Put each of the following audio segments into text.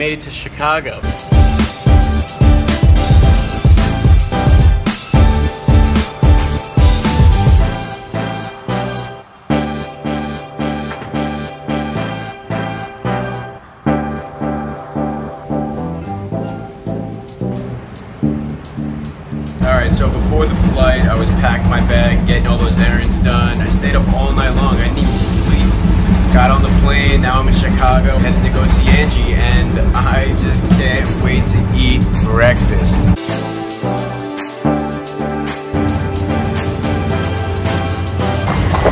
made it to Chicago. Alright, so before the flight, I was packing my bag, getting all those errands done. I stayed up all night long. I needed sleep. Got on the plane, now I'm in Chicago, headed to go see Angie, and I just can't wait to eat breakfast.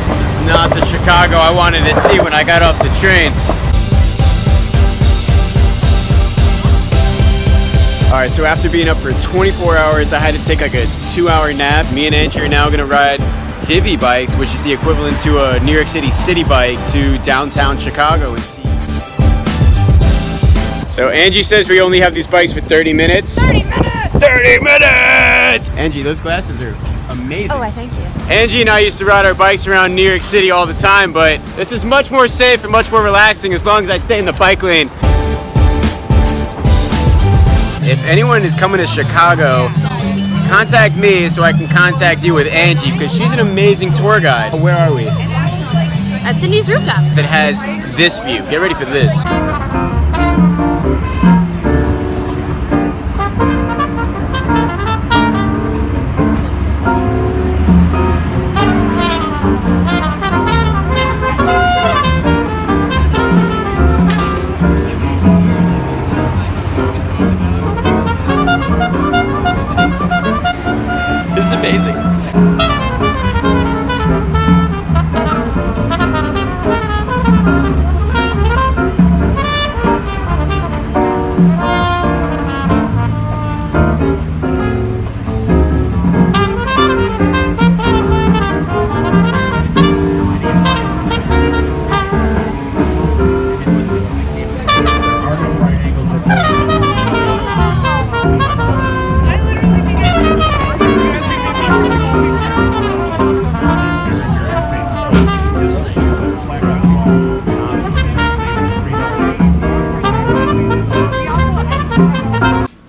This is not the Chicago I wanted to see when I got off the train. Alright, so after being up for 24 hours, I had to take like a 2-hour nap. Me and Angie are now gonna ride divvy bikes, which is the equivalent to a New York City city bike, to downtown Chicago and see. So Angie says we only have these bikes for 30 minutes. 30 minutes! 30 minutes! Angie, those glasses are amazing. Oh, I thank you. Angie and I used to ride our bikes around New York City all the time, but this is much more safe and much more relaxing as long as I stay in the bike lane. If anyone is coming to Chicago, contact me so I can contact you with Angie, because she's an amazing tour guide. Where are we? At Cindy's rooftop. It has this view. Get ready for this. This is amazing.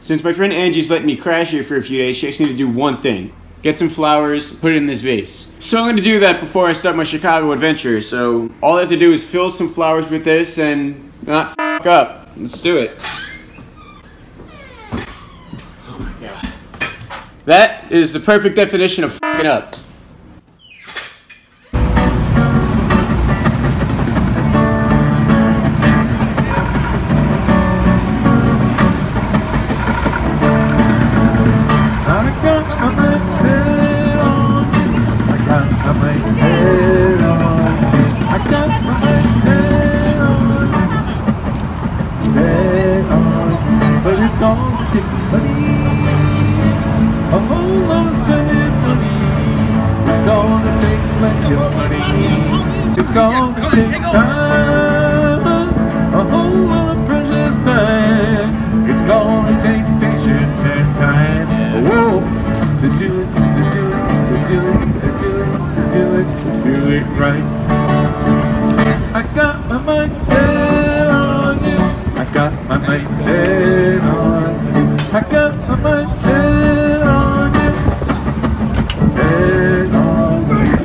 Since my friend Angie's letting me crash here for a few days, she asked me to do one thing. Get some flowers, put it in this vase. So I'm going to do that before I start my Chicago adventure. So all I have to do is fill some flowers with this and not f**k up. Let's do it. Oh my god. That is the perfect definition of f**king up. It's gonna take time, a whole lot of precious time. It's gonna take patience and time. Whoa, to do it, to do it, to do it, to do it, to do it, to do it right. I got my mind set on you. I got my mind set on you. I got my mind set on you. Set on you.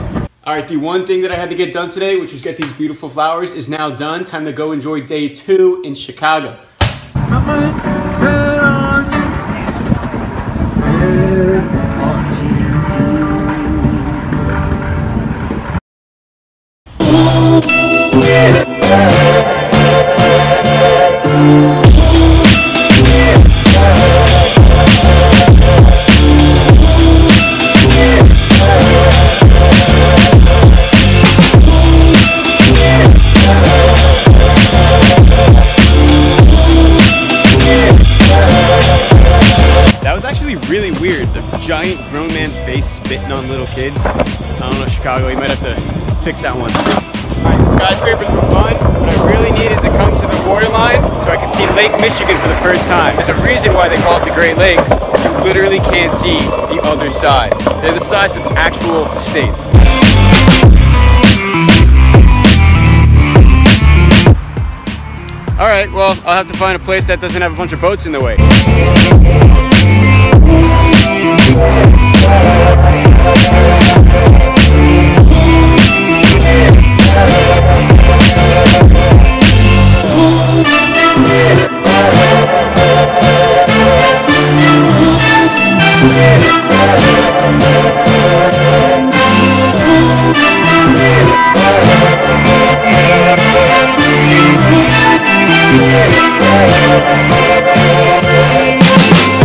Alright, the one thing that I had to get done today, which was get these beautiful flowers, is now done. Time to go enjoy day 2 in Chicago. My mind set on you. Set on Really weird, the giant grown man's face spitting on little kids. I don't know, Chicago, you might have to fix that one. Alright, skyscrapers were fun. What I really need is to come to the waterline so I can see Lake Michigan for the first time. There's a reason why they call it the Great Lakes. You literally can't see the other side. They're the size of actual states. All right, well, I'll have to find a place that doesn't have a bunch of boats in the way.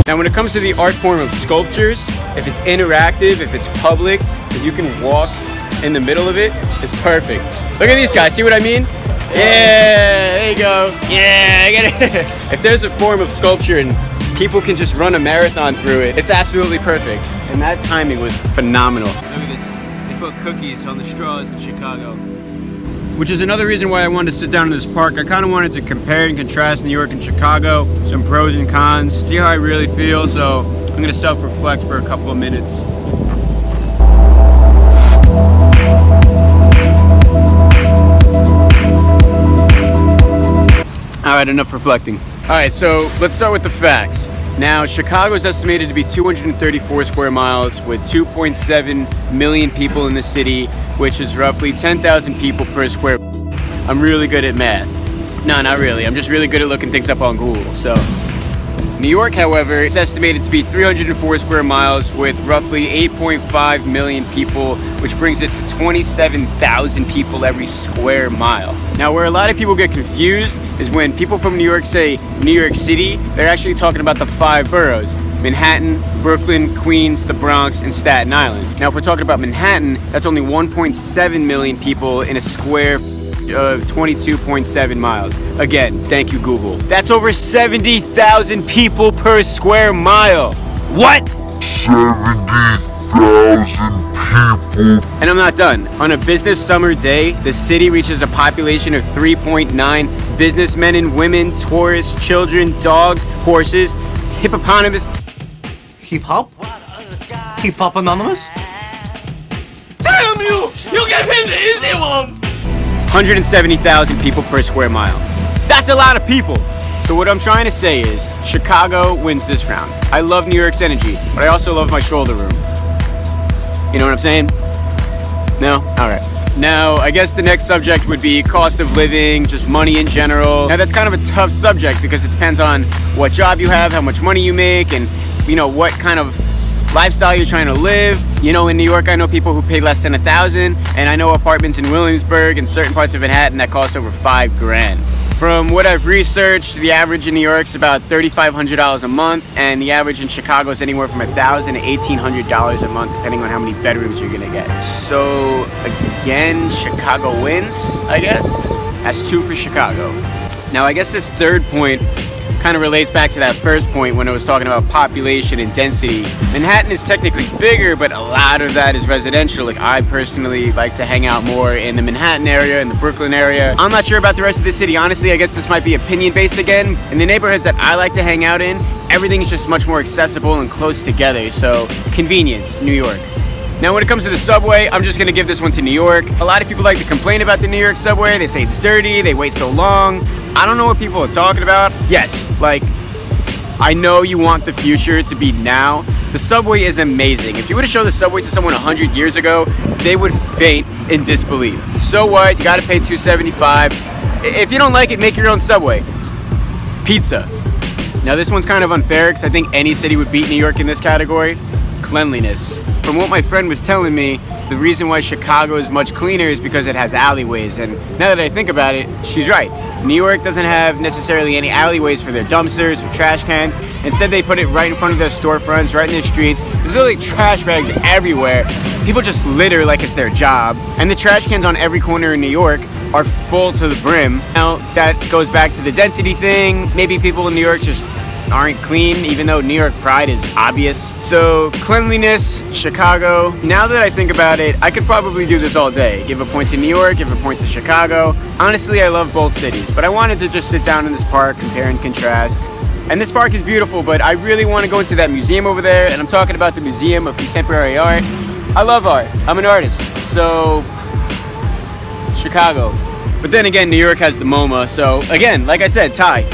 Now, when it comes to the art form of sculptures, if it's interactive, if it's public, if you can walk in the middle of it, it's perfect. Look at these guys, see what I mean? Yeah, there you go. Yeah, I get it. If there's a form of sculpture and people can just run a marathon through it, it's absolutely perfect. And that timing was phenomenal. Look at this, they put cookies on the straws in Chicago. Which is another reason why I wanted to sit down in this park. I kind of wanted to compare and contrast New York and Chicago, some pros and cons, see how I really feel. So I'm gonna self-reflect for a couple of minutes. All right, enough reflecting. All right, so let's start with the facts. Now, Chicago is estimated to be 234 square miles with 2.7 million people in the city, which is roughly 10,000 people per square. I'm really good at math. No, not really. I'm just really good at looking things up on Google. So, New York, however, is estimated to be 304 square miles with roughly 8.5 million people, which brings it to 27,000 people every square mile. Now, where a lot of people get confused is when people from New York say New York City, they're actually talking about the 5 boroughs: Manhattan, Brooklyn, Queens, the Bronx, and Staten Island. Now, if we're talking about Manhattan, that's only 1.7 million people in a square of 22.7 miles. Again, thank you, Google. That's over 70,000 people per square mile. What? 70,000 people. And I'm not done. On a business summer day, the city reaches a population of 3.9 businessmen and women, tourists, children, dogs, horses, hippopotamus. Hip hop? Hip hop anonymous? Damn you! You gave him the easy ones! 170,000 people per square mile. That's a lot of people. So what I'm trying to say is, Chicago wins this round. I love New York's energy, but I also love my shoulder room. You know what I'm saying? No? Alright. Now, I guess the next subject would be cost of living, just money in general. Now, that's kind of a tough subject because it depends on what job you have, how much money you make, and, you know, what kind of lifestyle you're trying to live. You know, in New York, I know people who pay less than $1,000, and I know apartments in Williamsburg and certain parts of Manhattan that cost over $5 grand. From what I've researched, the average in New York is about $3,500 a month, and the average in Chicago is anywhere from $1,000 to $1,800 a month, depending on how many bedrooms you're gonna get. So again, Chicago wins, I guess. That's 2 for Chicago. Now, I guess this third point kind of relates back to that first point when I was talking about population and density. Manhattan is technically bigger, but a lot of that is residential. Like, I personally like to hang out more in the Manhattan area, in the Brooklyn area. I'm not sure about the rest of the city, honestly. I guess this might be opinion based again. In the neighborhoods that I like to hang out in, everything is just much more accessible and close together. So, convenience, New York. Now, when it comes to the subway, I'm just gonna give this one to New York. A lot of people like to complain about the New York subway. They say it's dirty, they wait so long. I don't know what people are talking about. Yes, like, I know you want the future to be now. The subway is amazing. If you were to show the subway to someone 100 years ago, they would faint in disbelief. So what? You gotta pay $2.75. If you don't like it, make your own subway. Pizza. Now, this one's kind of unfair because I think any city would beat New York in this category. Cleanliness. From what my friend was telling me, the reason why Chicago is much cleaner is because it has alleyways, and now that I think about it, she's right. New York doesn't have necessarily any alleyways for their dumpsters or trash cans. Instead, they put it right in front of their storefronts, right in their streets. There's literally trash bags everywhere. People just litter like it's their job, and the trash cans on every corner in New York are full to the brim. Now, that goes back to the density thing. Maybe people in New York just aren't clean, even though New York pride is obvious. So cleanliness, Chicago. Now that I think about it, I could probably do this all day. Give a point to New York, give a point to Chicago. Honestly, I love both cities, but I wanted to just sit down in this park, compare and contrast. And this park is beautiful, but I really want to go into that museum over there, and I'm talking about the Museum of Contemporary Art. I love art. I'm an artist. So Chicago. But then again, New York has the MoMA, so again, like I said, Thai.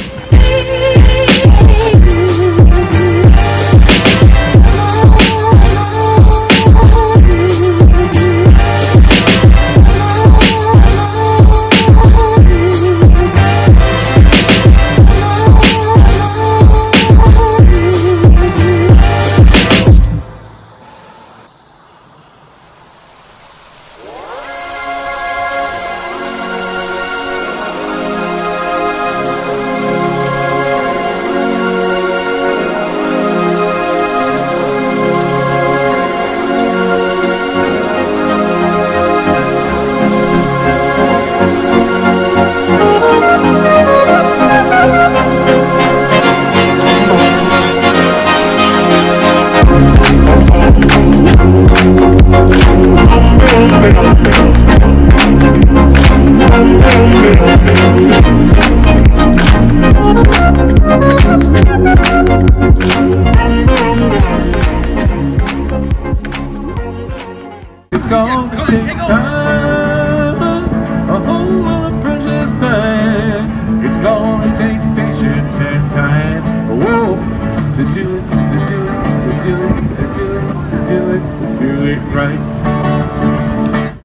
It's gonna take time, a whole lot of precious time. It's gonna take patience and time, whoa, to do it, to do it, to do it, to do it, to do it, to do it right.